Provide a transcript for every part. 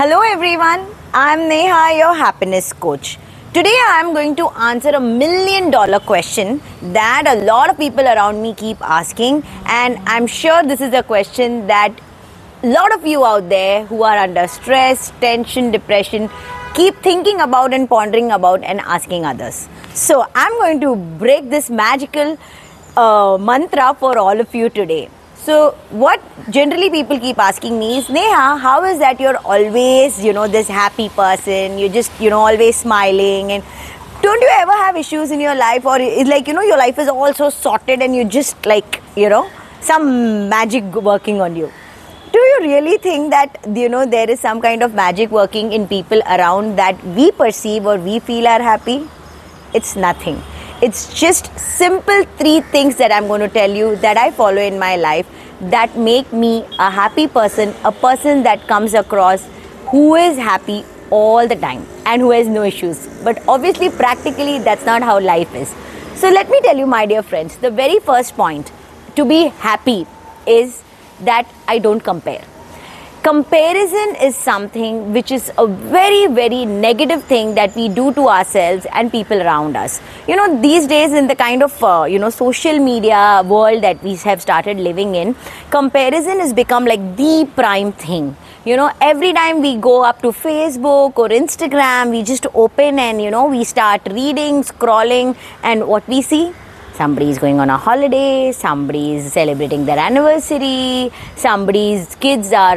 Hello everyone, I'm Neha, your happiness coach. Today I'm going to answer $1 million question that a lot of people around me keep asking, and I'm sure this is a question that a lot of you out there who are under stress, tension, depression keep thinking about and pondering about and asking others. So I'm going to break this magical mantra for all of you today. So what generally people keep asking me is, Neha, how is that you're always, this happy person, you're just, always smiling, and don't you ever have issues in your life, or it's like, your life is all so sorted and you just like, some magic working on you. Do you really think that, there is some kind of magic working in people around that we perceive or we feel are happy? It's nothing. It's just simple 3 things that I'm going to tell you that I follow in my life that make me a happy person, a person that comes across who is happy all the time and who has no issues. But obviously, practically, that's not how life is. So let me tell you, my dear friends, the very first point to be happy is that I don't compare. Comparison is something which is a very, very negative thing that we do to ourselves and people around us. These days in the kind of, social media world that we have started living in, comparison has become like the prime thing. Every time we go up to Facebook or Instagram, we just open and, we start reading, scrolling, and what we see? Somebody is going on a holiday, somebody is celebrating their anniversary, somebody's kids are,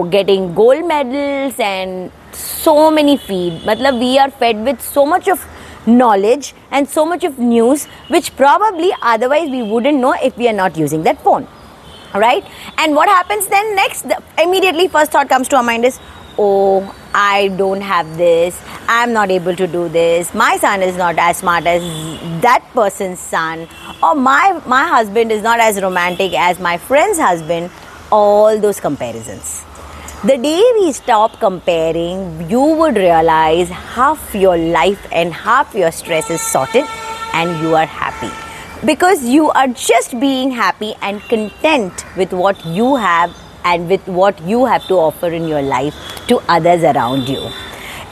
getting gold medals, and so many feed. We are fed with so much of knowledge and so much of news, which probably otherwise we wouldn't know if we are not using that phone. Right? And what happens then next? Immediately first thought comes to our mind is, oh, I don't have this, I'm not able to do this, my son is not as smart as that person's son, or my husband is not as romantic as my friend's husband. All those comparisons. The day we stop comparing, you would realize half your life and half your stress is sorted and you are happy. Because you are just being happy and content with what you have and with what you have to offer in your life to others around you.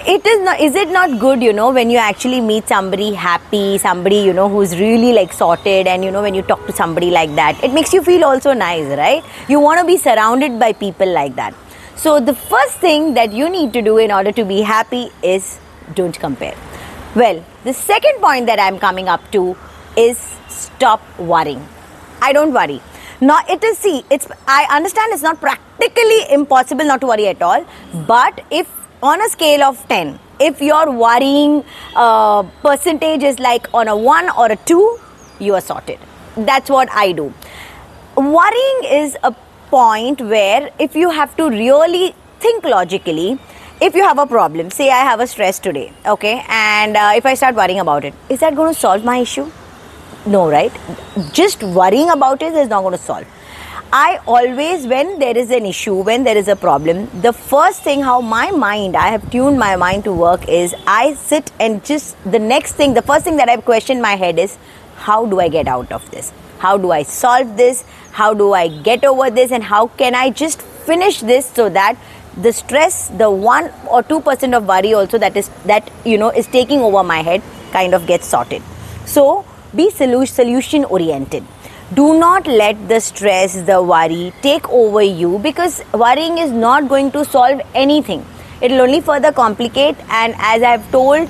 Is it not good, when you actually meet somebody happy, somebody, who's really like sorted, and, when you talk to somebody like that, it makes you feel also nice, right? You want to be surrounded by people like that. So the first thing that you need to do in order to be happy is don't compare. Well, the second point that I'm coming up to is stop worrying. I don't worry. I understand it's not practically impossible not to worry at all, but if on a scale of 10, if your worrying percentage is like on a 1 or a 2, you are sorted. That's what I do. Worrying is a point where if you have to really think logically, if you have a problem, say I have a stress today, okay, and if I start worrying about it, is that going to solve my issue? No, right? Just worrying about it is not going to solve. I always, when there is an issue, when there is a problem, the first thing I have tuned my mind to work is I sit and the first thing that I question my head is, how do I get out of this? How do I solve this? How do I get over this? And how can I just finish this so that the stress, the 1 or 2% of worry also that is taking over my head kind of gets sorted. So, be solution oriented. Do not let the stress, the worry take over you, because worrying is not going to solve anything. It will only further complicate, and as I have told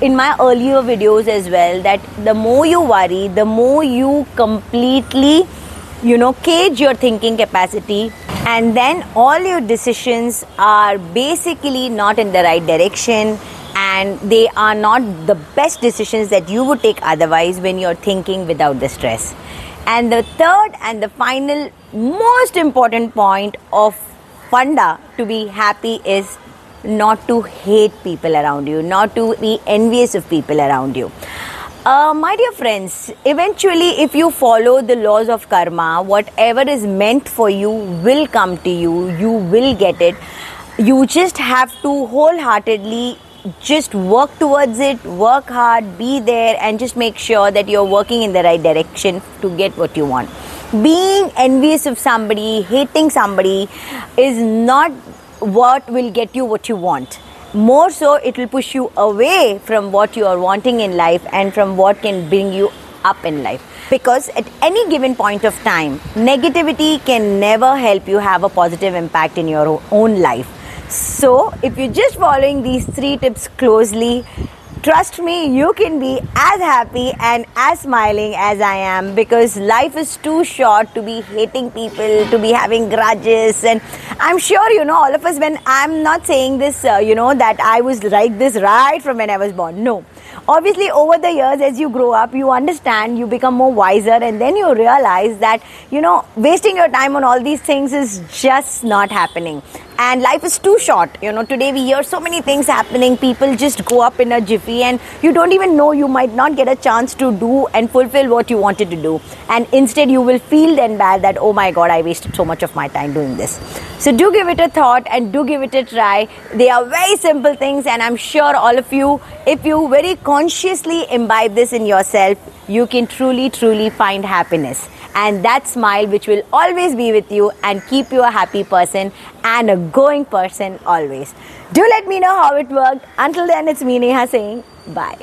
in my earlier videos as well, that the more you worry, the more you completely, cage your thinking capacity, and then all your decisions are basically not in the right direction, and they are not the best decisions that you would take otherwise when you're thinking without the stress. And the third and the final most important point of funda to be happy is not to hate people around you, not to be envious of people around you. My dear friends, eventually if you follow the laws of karma, whatever is meant for you will come to you, you will get it. You just have to wholeheartedly just work towards it, work hard, be there, and just make sure that you're working in the right direction to get what you want. Being envious of somebody, hating somebody is not what will get you what you want. More so, it will push you away from what you are wanting in life and from what can bring you up in life. Because at any given point of time, negativity can never help you have a positive impact in your own life. So if you're just following these 3 tips closely, trust me, you can be as happy and as smiling as I am, because life is too short to be hating people, to be having grudges. And I'm sure, all of us, when I'm not saying this, that I was like this right from when I was born. No. Obviously, over the years, as you grow up, you understand, you become more wiser, and then you realize that, wasting your time on all these things is just not happening. And life is too short. Today we hear so many things happening. People just go up in a jiffy, and you don't even know, you might not get a chance to do and fulfill what you wanted to do. And instead you will feel then bad that, oh my God, I wasted so much of my time doing this. So do give it a thought and do give it a try. They are very simple things, and I'm sure all of you, if you very consciously imbibe this in yourself, you can truly, truly find happiness. And that smile which will always be with you and keep you a happy person and a going person always. Do let me know how it worked. Until then, it's me, Neha, saying bye.